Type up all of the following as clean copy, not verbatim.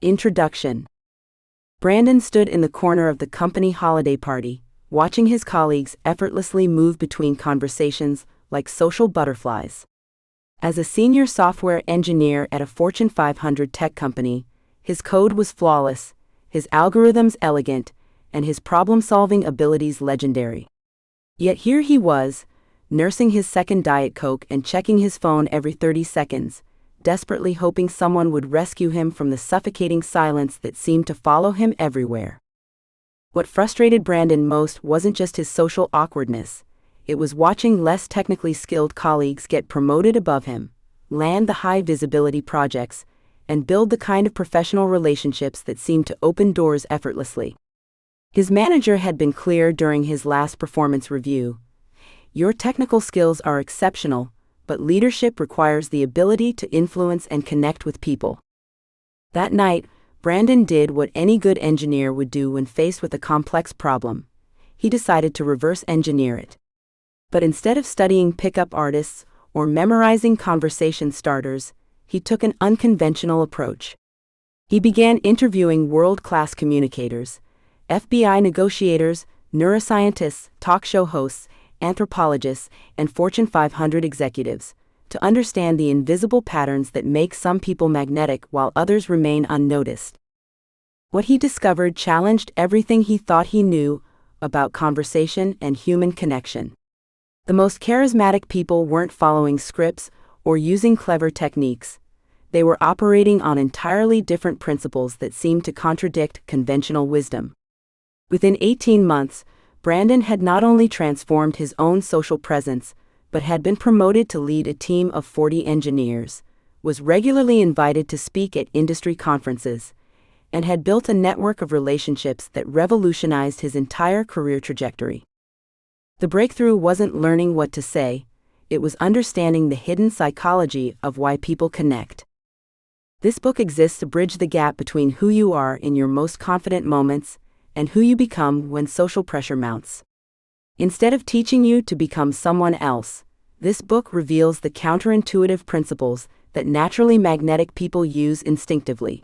Introduction. Brandon stood in the corner of the company holiday party, watching his colleagues effortlessly move between conversations like social butterflies. As a senior software engineer at a Fortune 500 tech company, his code was flawless, his algorithms elegant, and his problem-solving abilities legendary. Yet here he was, nursing his second Diet Coke and checking his phone every 30 seconds, desperately hoping someone would rescue him from the suffocating silence that seemed to follow him everywhere. What frustrated Brandon most wasn't just his social awkwardness, it was watching less technically skilled colleagues get promoted above him, land the high-visibility projects, and build the kind of professional relationships that seemed to open doors effortlessly. His manager had been clear during his last performance review. "Your technical skills are exceptional, but leadership requires the ability to influence and connect with people." That night, Brandon did what any good engineer would do when faced with a complex problem. He decided to reverse engineer it. But instead of studying pickup artists or memorizing conversation starters, he took an unconventional approach. He began interviewing world-class communicators, FBI negotiators, neuroscientists, talk show hosts, anthropologists, and Fortune 500 executives, to understand the invisible patterns that make some people magnetic while others remain unnoticed. What he discovered challenged everything he thought he knew about conversation and human connection. The most charismatic people weren't following scripts or using clever techniques. They were operating on entirely different principles that seemed to contradict conventional wisdom. Within 18 months, Brandon had not only transformed his own social presence, but had been promoted to lead a team of 40 engineers, was regularly invited to speak at industry conferences, and had built a network of relationships that revolutionized his entire career trajectory. The breakthrough wasn't learning what to say, it was understanding the hidden psychology of why people connect. This book exists to bridge the gap between who you are in your most confident moments and who you become when social pressure mounts. Instead of teaching you to become someone else, this book reveals the counterintuitive principles that naturally magnetic people use instinctively.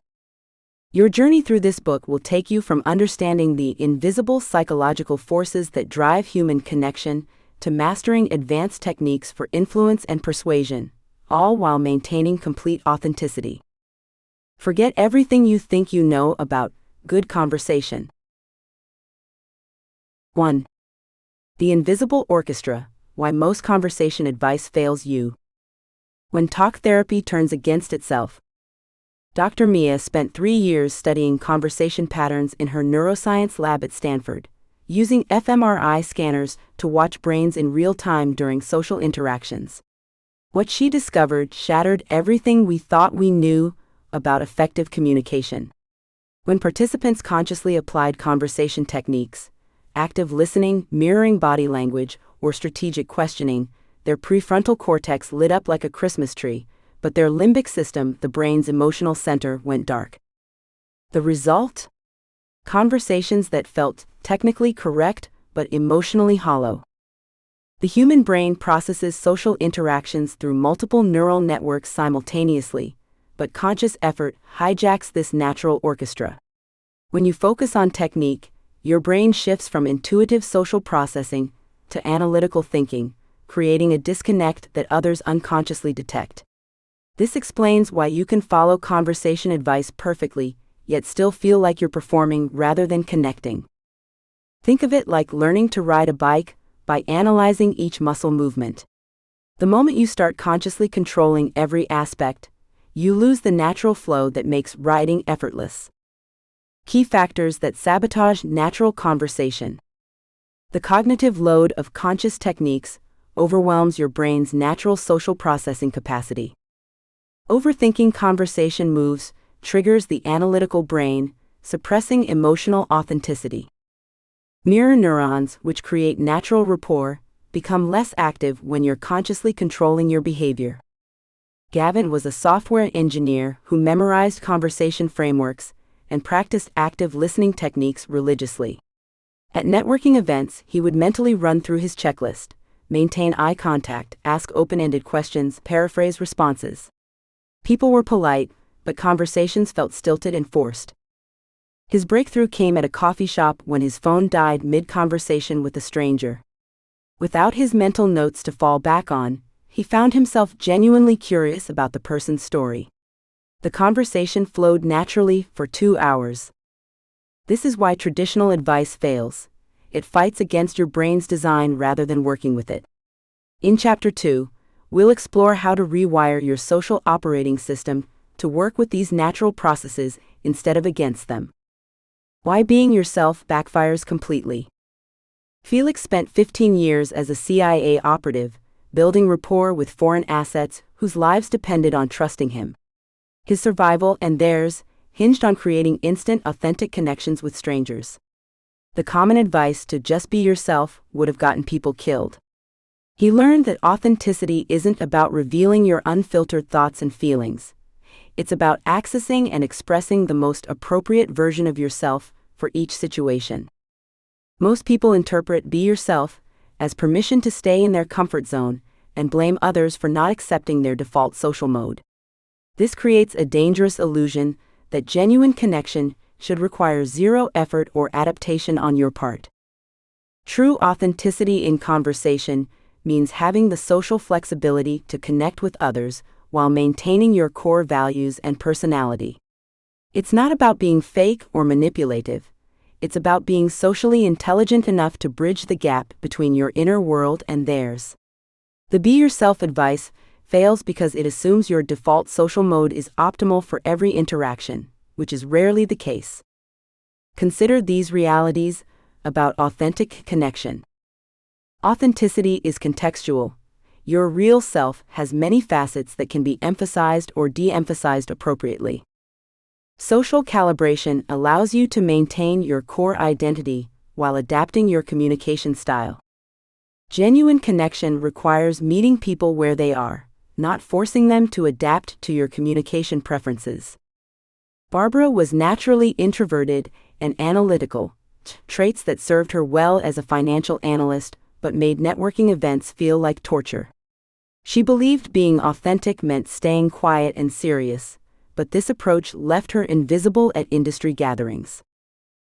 Your journey through this book will take you from understanding the invisible psychological forces that drive human connection to mastering advanced techniques for influence and persuasion, all while maintaining complete authenticity. Forget everything you think you know about good conversation. 1. The Invisible Orchestra: Why Most Conversation Advice Fails You. When talk therapy turns against itself. Dr. Mia spent 3 years studying conversation patterns in her neuroscience lab at Stanford, using fMRI scanners to watch brains in real time during social interactions. What she discovered shattered everything we thought we knew about effective communication. When participants consciously applied conversation techniques, active listening, mirroring body language, or strategic questioning, their prefrontal cortex lit up like a Christmas tree, but their limbic system, the brain's emotional center, went dark. The result? Conversations that felt technically correct but emotionally hollow. The human brain processes social interactions through multiple neural networks simultaneously, but conscious effort hijacks this natural orchestra. When you focus on technique, your brain shifts from intuitive social processing to analytical thinking, creating a disconnect that others unconsciously detect. This explains why you can follow conversation advice perfectly, yet still feel like you're performing rather than connecting. Think of it like learning to ride a bike by analyzing each muscle movement. The moment you start consciously controlling every aspect, you lose the natural flow that makes riding effortless. Key factors that sabotage natural conversation. The cognitive load of conscious techniques overwhelms your brain's natural social processing capacity. Overthinking conversation moves triggers the analytical brain, suppressing emotional authenticity. Mirror neurons, which create natural rapport, become less active when you're consciously controlling your behavior. Gavin was a software engineer who memorized conversation frameworks and practiced active listening techniques religiously. At networking events, he would mentally run through his checklist, maintain eye contact, ask open-ended questions, paraphrase responses. People were polite, but conversations felt stilted and forced. His breakthrough came at a coffee shop when his phone died mid-conversation with a stranger. Without his mental notes to fall back on, he found himself genuinely curious about the person's story. The conversation flowed naturally for 2 hours. This is why traditional advice fails. It fights against your brain's design rather than working with it. In Chapter 2, we'll explore how to rewire your social operating system to work with these natural processes instead of against them. Why being yourself backfires completely. Felix spent 15 years as a CIA operative, building rapport with foreign assets whose lives depended on trusting him. His survival and theirs hinged on creating instant, authentic connections with strangers. The common advice to just be yourself would have gotten people killed. He learned that authenticity isn't about revealing your unfiltered thoughts and feelings. It's about accessing and expressing the most appropriate version of yourself for each situation. Most people interpret "be yourself" as permission to stay in their comfort zone and blame others for not accepting their default social mode. This creates a dangerous illusion that genuine connection should require zero effort or adaptation on your part. True authenticity in conversation means having the social flexibility to connect with others while maintaining your core values and personality. It's not about being fake or manipulative. It's about being socially intelligent enough to bridge the gap between your inner world and theirs. The be yourself advice fails because it assumes your default social mode is optimal for every interaction, which is rarely the case. Consider these realities about authentic connection. Authenticity is contextual. Your real self has many facets that can be emphasized or de-emphasized appropriately. Social calibration allows you to maintain your core identity while adapting your communication style. Genuine connection requires meeting people where they are, not forcing them to adapt to your communication preferences. Barbara was naturally introverted and analytical, traits that served her well as a financial analyst but made networking events feel like torture. She believed being authentic meant staying quiet and serious, but this approach left her invisible at industry gatherings.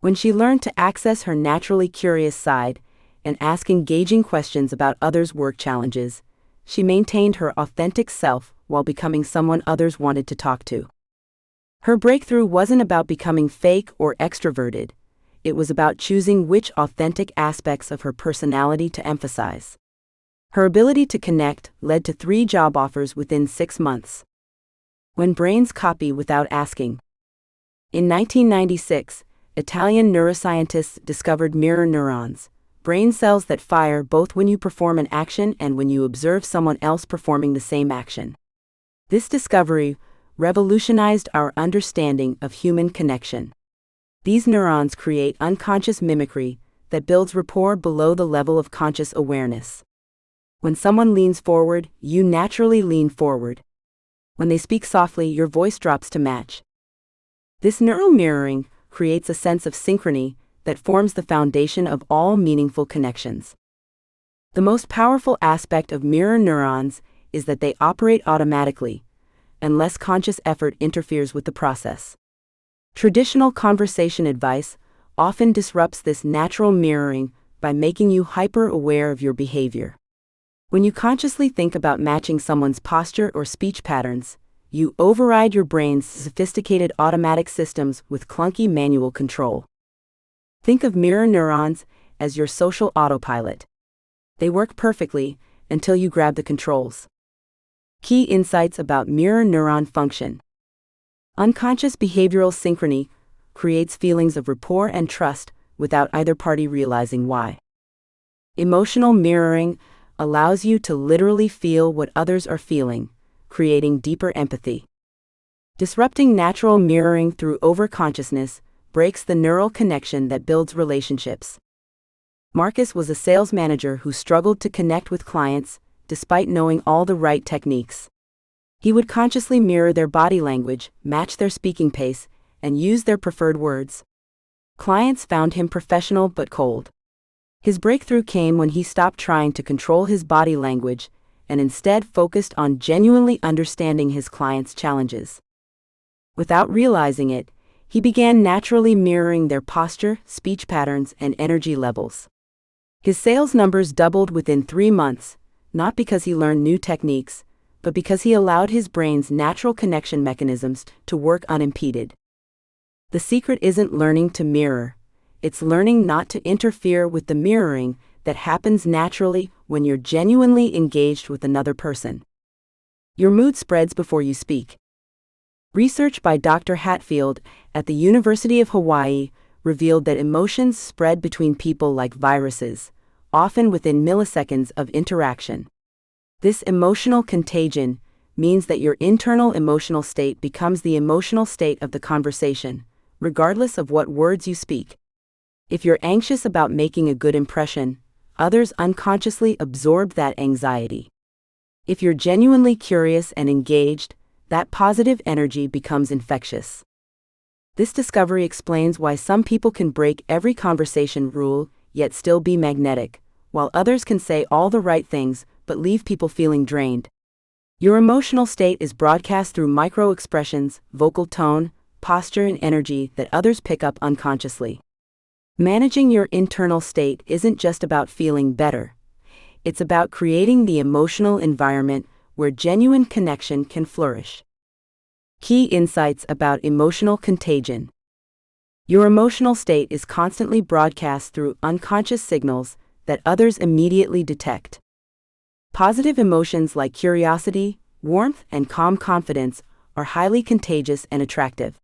When she learned to access her naturally curious side and ask engaging questions about others' work challenges, she maintained her authentic self while becoming someone others wanted to talk to. Her breakthrough wasn't about becoming fake or extroverted. It was about choosing which authentic aspects of her personality to emphasize. Her ability to connect led to 3 job offers within 6 months. When brains copy without asking. In 1996, Italian neuroscientists discovered mirror neurons, brain cells that fire both when you perform an action and when you observe someone else performing the same action. This discovery revolutionized our understanding of human connection. These neurons create unconscious mimicry that builds rapport below the level of conscious awareness. When someone leans forward, you naturally lean forward. When they speak softly, your voice drops to match. This neural mirroring creates a sense of synchrony that forms the foundation of all meaningful connections. The most powerful aspect of mirror neurons is that they operate automatically, unless conscious effort interferes with the process. Traditional conversation advice often disrupts this natural mirroring by making you hyper-aware of your behavior. When you consciously think about matching someone's posture or speech patterns, you override your brain's sophisticated automatic systems with clunky manual control. Think of mirror neurons as your social autopilot. They work perfectly until you grab the controls. Key insights about mirror neuron function. Unconscious behavioral synchrony creates feelings of rapport and trust without either party realizing why. Emotional mirroring allows you to literally feel what others are feeling, creating deeper empathy. Disrupting natural mirroring through overconsciousness breaks the neural connection that builds relationships. Marcus was a sales manager who struggled to connect with clients despite knowing all the right techniques. He would consciously mirror their body language, match their speaking pace, and use their preferred words. Clients found him professional but cold. His breakthrough came when he stopped trying to control his body language and instead focused on genuinely understanding his clients' challenges. Without realizing it, he began naturally mirroring their posture, speech patterns, and energy levels. His sales numbers doubled within 3 months, not because he learned new techniques, but because he allowed his brain's natural connection mechanisms to work unimpeded. The secret isn't learning to mirror, it's learning not to interfere with the mirroring that happens naturally when you're genuinely engaged with another person. Your mood spreads before you speak. Research by Dr. Hatfield at the University of Hawaii revealed that emotions spread between people like viruses, often within milliseconds of interaction. This emotional contagion means that your internal emotional state becomes the emotional state of the conversation, regardless of what words you speak. If you're anxious about making a good impression, others unconsciously absorb that anxiety. If you're genuinely curious and engaged, that positive energy becomes infectious. This discovery explains why some people can break every conversation rule, yet still be magnetic, while others can say all the right things but leave people feeling drained. Your emotional state is broadcast through micro-expressions, vocal tone, posture, and energy that others pick up unconsciously. Managing your internal state isn't just about feeling better. It's about creating the emotional environment where genuine connection can flourish. Key insights about emotional contagion. Your emotional state is constantly broadcast through unconscious signals that others immediately detect. Positive emotions like curiosity, warmth, and calm confidence are highly contagious and attractive.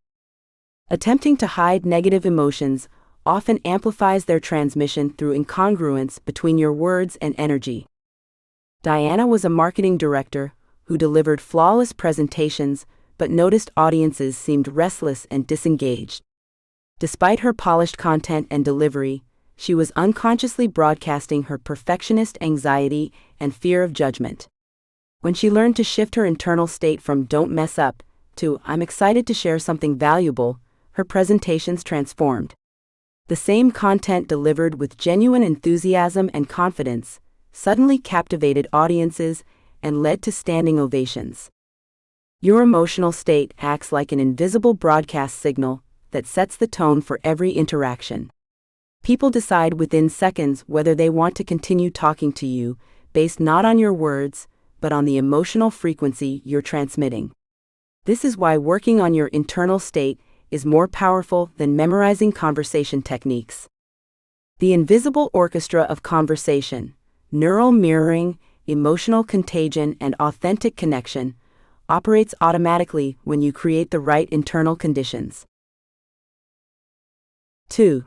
Attempting to hide negative emotions often amplifies their transmission through incongruence between your words and energy. Diana was a marketing director who delivered flawless presentations but noticed audiences seemed restless and disengaged. Despite her polished content and delivery, she was unconsciously broadcasting her perfectionist anxiety and fear of judgment. When she learned to shift her internal state from "don't mess up" to "I'm excited to share something valuable," her presentations transformed. The same content delivered with genuine enthusiasm and confidence suddenly captivated audiences and led to standing ovations. Your emotional state acts like an invisible broadcast signal that sets the tone for every interaction. People decide within seconds whether they want to continue talking to you, based not on your words, but on the emotional frequency you're transmitting. This is why working on your internal state is more powerful than memorizing conversation techniques. The invisible orchestra of conversation, neural mirroring, emotional contagion, and authentic connection operates automatically when you create the right internal conditions. 2.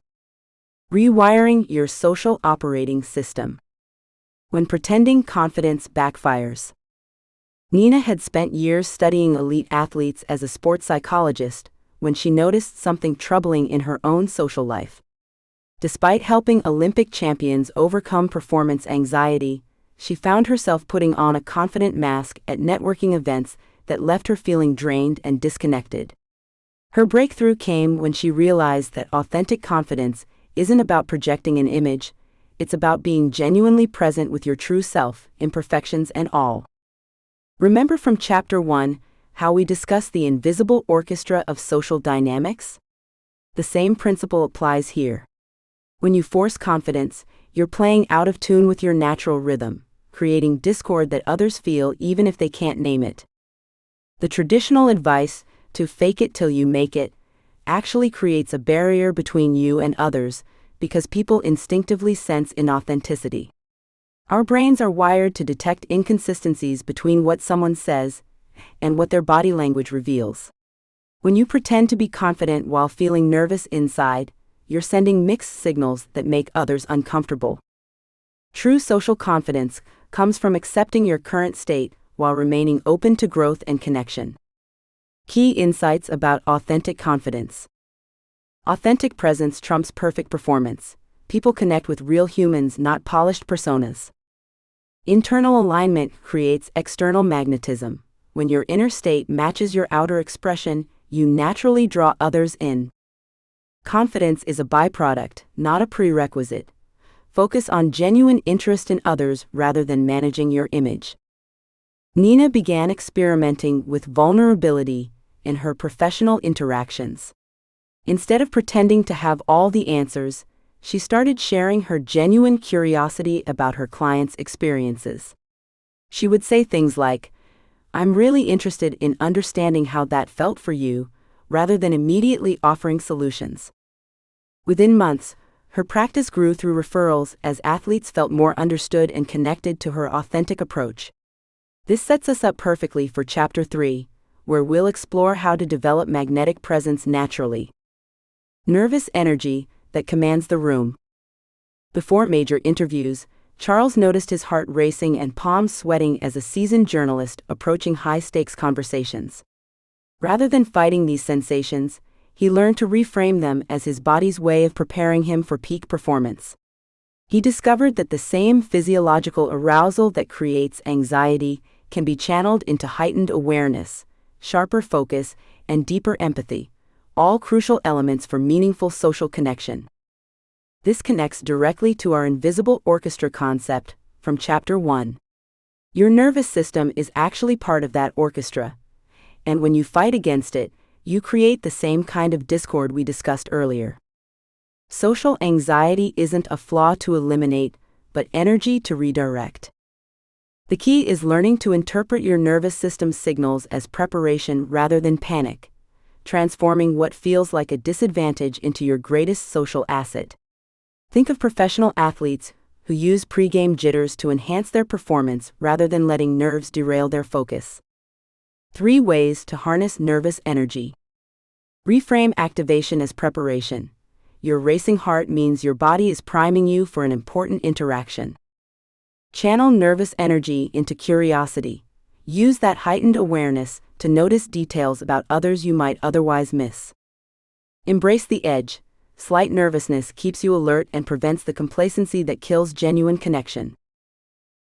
Rewiring your social operating system. When pretending confidence backfires. Nina had spent years studying elite athletes as a sports psychologist when she noticed something troubling in her own social life. Despite helping Olympic champions overcome performance anxiety, she found herself putting on a confident mask at networking events that left her feeling drained and disconnected. Her breakthrough came when she realized that authentic confidence isn't about projecting an image, it's about being genuinely present with your true self, imperfections and all. Remember from Chapter 1 how we discussed the invisible orchestra of social dynamics? The same principle applies here. When you force confidence, you're playing out of tune with your natural rhythm, creating discord that others feel even if they can't name it. The traditional advice, to fake it till you make it, actually creates a barrier between you and others because people instinctively sense inauthenticity. Our brains are wired to detect inconsistencies between what someone says and what their body language reveals. When you pretend to be confident while feeling nervous inside, you're sending mixed signals that make others uncomfortable. True social confidence comes from accepting your current state while remaining open to growth and connection. Key insights about authentic confidence. Authentic presence trumps perfect performance. People connect with real humans, not polished personas. Internal alignment creates external magnetism. When your inner state matches your outer expression, you naturally draw others in. Confidence is a byproduct, not a prerequisite. Focus on genuine interest in others rather than managing your image. Nina began experimenting with vulnerability, in her professional interactions. Instead of pretending to have all the answers, she started sharing her genuine curiosity about her clients' experiences. She would say things like, "I'm really interested in understanding how that felt for you," rather than immediately offering solutions. Within months, her practice grew through referrals as athletes felt more understood and connected to her authentic approach. This sets us up perfectly for Chapter 3, where we'll explore how to develop magnetic presence naturally. Nervous energy that commands the room. Before major interviews, Charles noticed his heart racing and palms sweating as a seasoned journalist approaching high-stakes conversations. Rather than fighting these sensations, he learned to reframe them as his body's way of preparing him for peak performance. He discovered that the same physiological arousal that creates anxiety can be channeled into heightened awareness, sharper focus, and deeper empathy, all crucial elements for meaningful social connection. This connects directly to our invisible orchestra concept from Chapter 1. Your nervous system is actually part of that orchestra, and when you fight against it, you create the same kind of discord we discussed earlier. Social anxiety isn't a flaw to eliminate, but energy to redirect. The key is learning to interpret your nervous system's signals as preparation rather than panic, transforming what feels like a disadvantage into your greatest social asset. Think of professional athletes who use pre-game jitters to enhance their performance rather than letting nerves derail their focus. 3 ways to harness nervous energy. Reframe activation as preparation. Your racing heart means your body is priming you for an important interaction. Channel nervous energy into curiosity. Use that heightened awareness to notice details about others you might otherwise miss. Embrace the edge. Slight nervousness keeps you alert and prevents the complacency that kills genuine connection.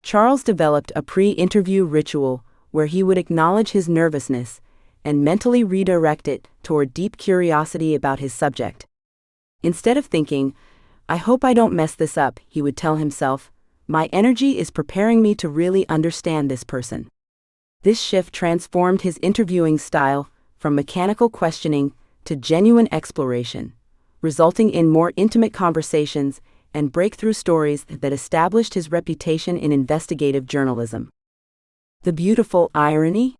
Charles developed a pre-interview ritual where he would acknowledge his nervousness and mentally redirect it toward deep curiosity about his subject. Instead of thinking, "I hope I don't mess this up," he would tell himself, "My energy is preparing me to really understand this person." This shift transformed his interviewing style from mechanical questioning to genuine exploration, resulting in more intimate conversations and breakthrough stories that established his reputation in investigative journalism. The beautiful irony?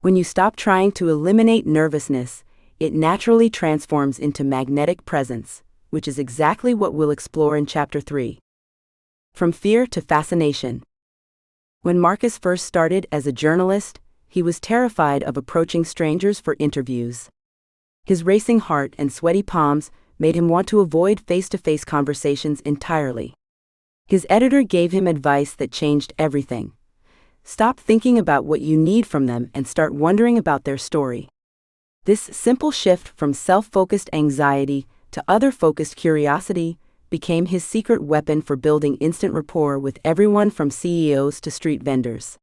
When you stop trying to eliminate nervousness, it naturally transforms into magnetic presence, which is exactly what we'll explore in Chapter 3. From fear to fascination. When Marcus first started as a journalist, he was terrified of approaching strangers for interviews. His racing heart and sweaty palms made him want to avoid face-to-face conversations entirely. His editor gave him advice that changed everything. Stop thinking about what you need from them and start wondering about their story. This simple shift from self-focused anxiety to other-focused curiosity became his secret weapon for building instant rapport with everyone from CEOs to street vendors.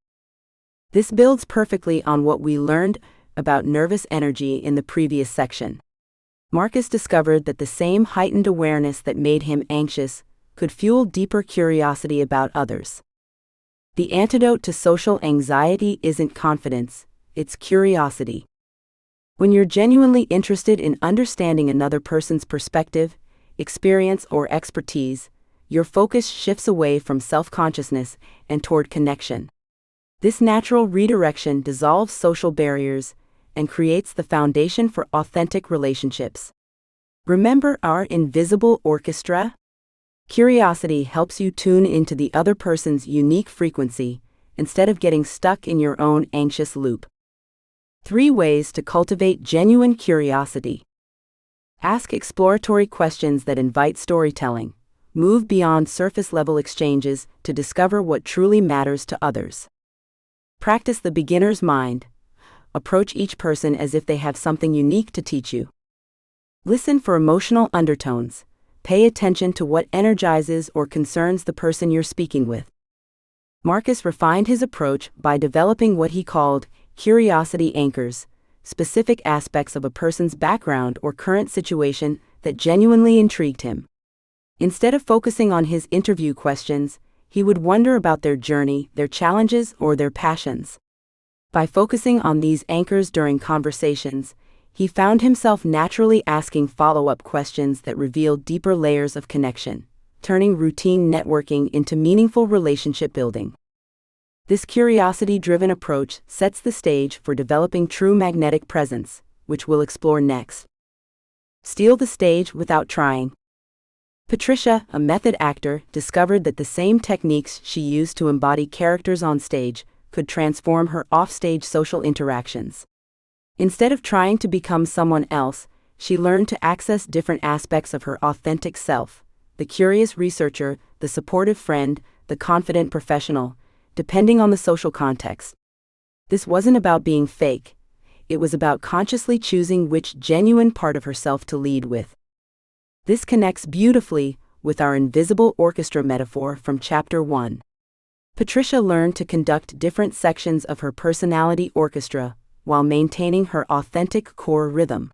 This builds perfectly on what we learned about nervous energy in the previous section. Marcus discovered that the same heightened awareness that made him anxious could fuel deeper curiosity about others. The antidote to social anxiety isn't confidence, it's curiosity. When you're genuinely interested in understanding another person's perspective, experience, or expertise, your focus shifts away from self-consciousness and toward connection. This natural redirection dissolves social barriers and creates the foundation for authentic relationships. Remember our invisible orchestra? Curiosity helps you tune into the other person's unique frequency instead of getting stuck in your own anxious loop. 3 ways to cultivate genuine curiosity. Ask exploratory questions that invite storytelling. Move beyond surface-level exchanges to discover what truly matters to others. Practice the beginner's mind. Approach each person as if they have something unique to teach you. Listen for emotional undertones. Pay attention to what energizes or concerns the person you're speaking with. Marcus refined his approach by developing what he called curiosity anchors, specific aspects of a person's background or current situation that genuinely intrigued him. Instead of focusing on his interview questions, he would wonder about their journey, their challenges, or their passions. By focusing on these anchors during conversations, he found himself naturally asking follow-up questions that revealed deeper layers of connection, turning routine networking into meaningful relationship building. This curiosity-driven approach sets the stage for developing true magnetic presence, which we'll explore next. Steal the stage without trying. Patricia, a method actor, discovered that the same techniques she used to embody characters on stage could transform her offstage social interactions. Instead of trying to become someone else, she learned to access different aspects of her authentic self: the curious researcher, the supportive friend, the confident professional, depending on the social context. This wasn't about being fake. It was about consciously choosing which genuine part of herself to lead with. This connects beautifully with our invisible orchestra metaphor from Chapter 1. Patricia learned to conduct different sections of her personality orchestra while maintaining her authentic core rhythm.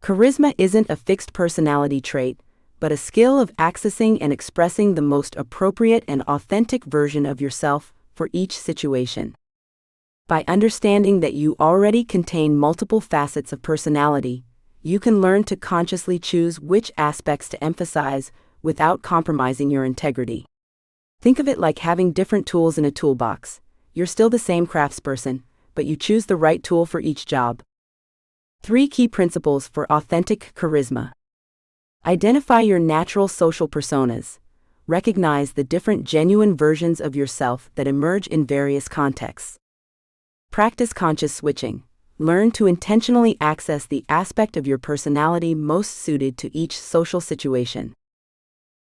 Charisma isn't a fixed personality trait, but a skill of accessing and expressing the most appropriate and authentic version of yourself for each situation. By understanding that you already contain multiple facets of personality, you can learn to consciously choose which aspects to emphasize without compromising your integrity. Think of it like having different tools in a toolbox. You're still the same craftsperson, but you choose the right tool for each job. 3 key principles for authentic charisma. Identify your natural social personas. Recognize the different genuine versions of yourself that emerge in various contexts. Practice conscious switching. Learn to intentionally access the aspect of your personality most suited to each social situation.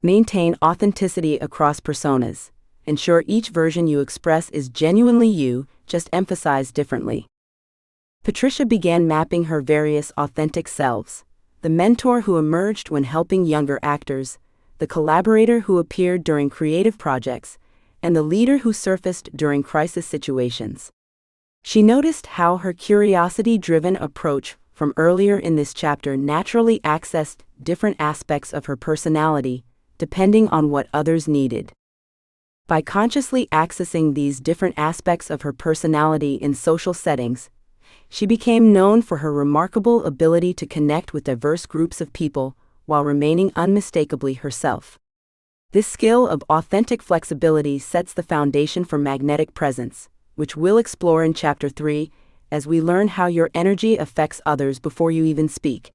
Maintain authenticity across personas. Ensure each version you express is genuinely you, just emphasized differently. Patricia began mapping her various authentic selves: the mentor who emerged when helping younger actors, the collaborator who appeared during creative projects, and the leader who surfaced during crisis situations. She noticed how her curiosity-driven approach from earlier in this chapter naturally accessed different aspects of her personality, depending on what others needed. By consciously accessing these different aspects of her personality in social settings, she became known for her remarkable ability to connect with diverse groups of people while remaining unmistakably herself. This skill of authentic flexibility sets the foundation for magnetic presence, which we'll explore in Chapter 3 as we learn how your energy affects others before you even speak.